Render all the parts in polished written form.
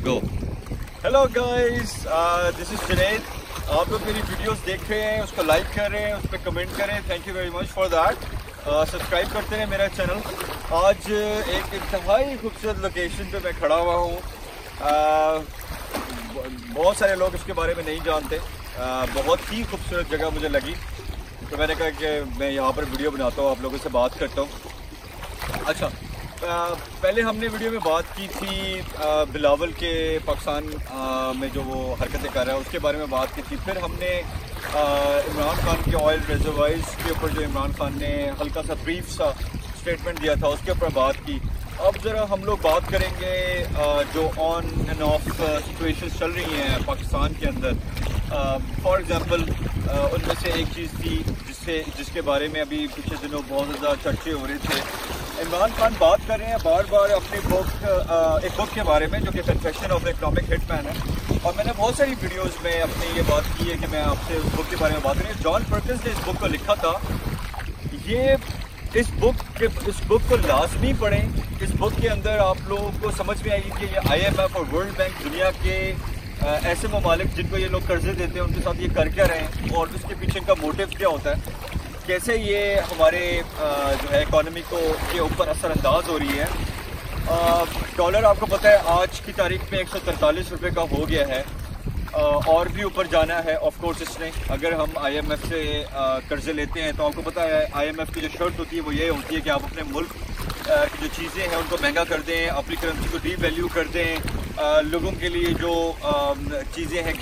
Go. Hello guys, this is Junaid. आप लोग मेरी वीडियोस देख रहे हैं, उसको लाइक कर रहे हैं, उस पर कमेंट कर रहे हैं। Thank you very much for that. Subscribe करते हैं मेरा चैनल। आज एक इंतहाई खूबसूरत लोकेशन पे मैं खड़ा हुआ हूँ। बहुत सारे लोग इसके बारे में नहीं जानते। बहुत ही खूबसूरत जगह मुझे लगी, तो मैंने कहा कि मैं यहाँ पर वीडियो बनाता हूँ, आप लोगों से बात करता हूँ। अच्छा, पहले हमने वीडियो में बात की थी बिलावल के पाकिस्तान में जो वो हरकतें कर रहा है उसके बारे में बात की थी। फिर हमने इमरान खान के ऑयल रिजर्वायर्स के ऊपर जो इमरान खान ने हल्का सा ब्रीफ सा स्टेटमेंट दिया था उसके ऊपर बात की। अब ज़रा हम लोग बात करेंगे जो ऑन एंड ऑफ सिचुएशंस चल रही हैं पाकिस्तान के अंदर। फॉर एग्ज़ाम्पल उनमें से एक चीज़ थी जिसके बारे में अभी पिछले दिनों बहुत ज़्यादा चर्चे हो रहे थे। इमरान खान बात कर रहे हैं बार बार अपनी एक बुक के बारे में जो कि कन्फेशन ऑफ इकोनॉमिक हिटमैन है, और मैंने बहुत सारी वीडियोस में अपनी ये बात की है कि मैं आपसे उस बुक के बारे में बात करें। जॉन पर्किंस ने इस बुक को लिखा था। इस बुक को लाजमी पढ़ें। इस बुक के अंदर आप लोगों को समझ में आएगी कि ये IMF और वर्ल्ड बैंक दुनिया के ऐसे ममालिक जिनको ये लोग कर्जे देते हैं उनके साथ ये कर क्या रहे हैं और उसके पीछे का मोटिव क्या होता है, कैसे ये हमारे जो है इकॉनमी के ऊपर असरअंदाज हो रही है। डॉलर आपको पता है आज की तारीख में 143 रुपये का हो गया है, और भी ऊपर जाना है ऑफ कोर्स इसने। अगर हम IMF से कर्जे लेते हैं तो आपको पता है IMF की जो शर्त होती है वो ये होती है कि आप अपने मुल्क की जो चीज़ें हैं उनको महंगा कर दें, अपनी करेंसी को डीवैल्यू कर दें, लोगों के लिए जो चीज़ें हैं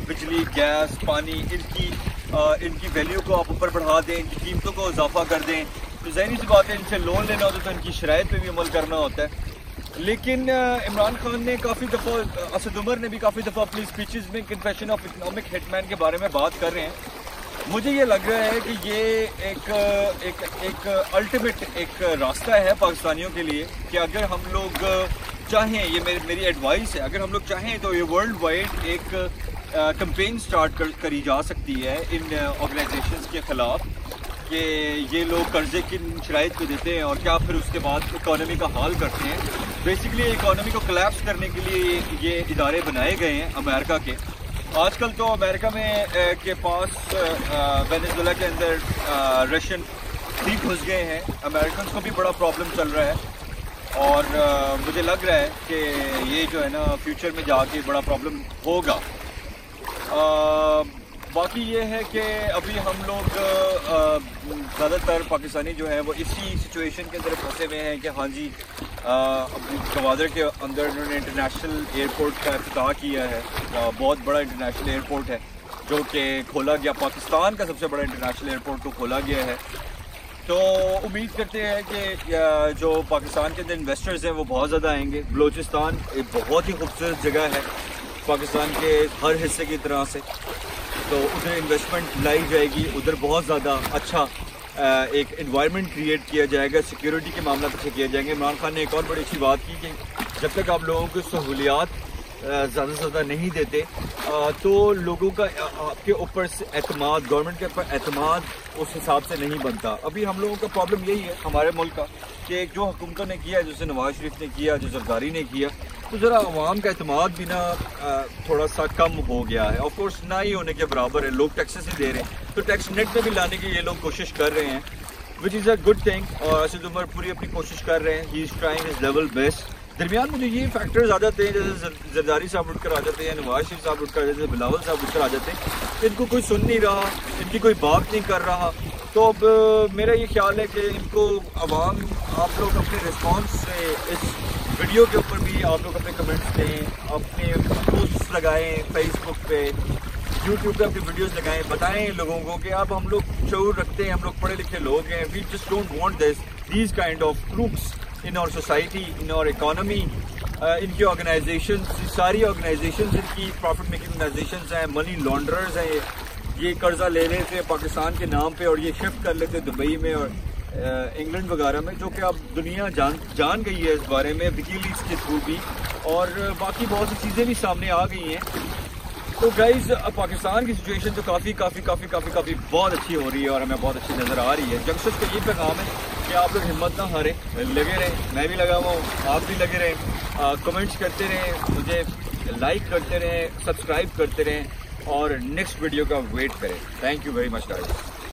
बिजली, गैस, पानी, इनकी वैल्यू को आप ऊपर बढ़ा दें, इनकी कीमतों को इजाफा कर दें। तो ज़ाहिर सी बात है इनसे लोन लेना होता है तो इनकी शराइत पे भी अमल करना होता है। लेकिन इमरान खान ने काफ़ी दफ़ा, असद उमर ने भी काफ़ी दफ़ा अपनी स्पीचेस में कन्फेशन ऑफ इकोनॉमिक हिटमैन के बारे में बात कर रहे हैं। मुझे ये लग रहा है कि ये एक अल्टीमेट एक रास्ता है पाकिस्तानियों के लिए कि अगर हम लोग चाहें, ये मेरी एडवाइस है, अगर हम लोग चाहें तो ये वर्ल्ड वाइड एक कैंपेन स्टार्ट करी जा सकती है इन ऑर्गेनाइजेशंस के ख़िलाफ़ कि ये लोग कर्जे किन शराइत को देते हैं और क्या फिर उसके बाद इकॉनमी का हाल करते हैं। बेसिकली इकॉनमी को कोलैप्स करने के लिए ये इदारे बनाए गए हैं अमेरिका के। आजकल तो अमेरिका में के पास वेनेजुएला के अंदर रशियन भी घुस गए हैं। अमेरिकन को भी बड़ा प्रॉब्लम चल रहा है और मुझे लग रहा है कि ये जो है ना फ्यूचर में जाके बड़ा प्रॉब्लम होगा। बाकी ये है कि अभी हम लोग ज़्यादातर पाकिस्तानी जो है वो इसी सिचुएशन के अंदर फंसे हुए हैं कि हाँ जी, गवादर के अंदर उन्होंने इंटरनेशनल एयरपोर्ट का इफ्तिताह किया है। बहुत बड़ा इंटरनेशनल एयरपोर्ट है जो कि खोला गया, पाकिस्तान का सबसे बड़ा इंटरनेशनल एयरपोर्ट को खोला गया है। तो उम्मीद करते हैं कि जो पाकिस्तान के अंदर इन्वेस्टर्स हैं वो बहुत ज़्यादा आएंगे। बलूचिस्तान एक बहुत ही खूबसूरत जगह है पाकिस्तान के हर हिस्से की तरह से, तो उधर इन्वेस्टमेंट लाई जाएगी, उधर बहुत ज़्यादा अच्छा एक एनवायरनमेंट क्रिएट किया जाएगा, सिक्योरिटी के मामला पीछे किए जाएंगे। इमरान खान ने एक और बड़ी अच्छी बात की कि जब तक आप लोगों को सहूलियात ज़्यादा से ज़्यादा नहीं देते तो लोगों का आपके ऊपर से एतमाद, गवर्नमेंट के ऊपर एतमाद उस हिसाब से नहीं बनता। अभी हम लोगों का प्रॉब्लम यही है हमारे मुल्क का कि जो हुकूमतों ने किया, जैसे नवाज शरीफ ने किया, जो जरदारी ने किया, तो ज़रा अवाम का एतमाद भी ना थोड़ा सा कम हो गया है। ऑफ कोर्स ना ही होने के बराबर है, लोग टैक्सेस ही दे रहे हैं, तो टैक्स नेट में भी लाने की ये लोग कोशिश कर रहे हैं, which is a good thing. और असद उमर पूरी अपनी कोशिश कर रहे हैं, he is trying his level best. दरमियान में जो ये फैक्टर्स आ जाते हैं, जैसे जरदारी साहब उठकर आ जाते हैं, नवाज शरीफ साहब उठकर आ जाते हैं, बिलावल साहब उठकर आ जाते हैं, इनको कोई सुन नहीं रहा, इनकी कोई बात नहीं कर रहा। तो अब मेरा ये ख्याल है कि इनको अवाम, आप लोग अपने रिस्पॉन्स से इस वीडियो के ऊपर भी आप लोग अपने कमेंट्स दें, अपने पोस्ट्स लगाएं, फेसबुक पे, यूट्यूब पे अपनी वीडियोस लगाएं, बताएं लोगों को कि अब हम लोग शऊर रखते हैं, हम लोग पढ़े लिखे लोग हैं, we just don't want these kind of groups in our society, in our economy. इनकी ऑर्गेनाइजेशन, सारी ऑर्गेनाइजेशन इनकी प्रॉफिट मेकिंग ऑर्गेनाइजेशन हैं, मनी लॉन्ड्रर्स हैं, ये कर्जा ले लेते हैं पाकिस्तान के नाम पे और ये शिफ्ट कर लेते दुबई में और इंग्लैंड वगैरह में, जो कि अब दुनिया जान गई है इस बारे में विकीलीक्स के थ्रू भी, और बाकी बहुत सी चीज़ें भी सामने आ गई हैं। तो गाइज पाकिस्तान की सिचुएशन तो काफ़ी बहुत अच्छी हो रही है और हमें बहुत अच्छी नज़र आ रही है। यंगस्टर्स का ये पैगाम है कि आप लोग हिम्मत ना हारें, लगे रहें, मैं भी लगा हुआ हूँ, आप भी लगे रहें, कमेंट्स करते रहें, मुझे लाइक करते रहें, सब्सक्राइब करते रहें और नेक्स्ट वीडियो का वेट करें। Thank you very much guys.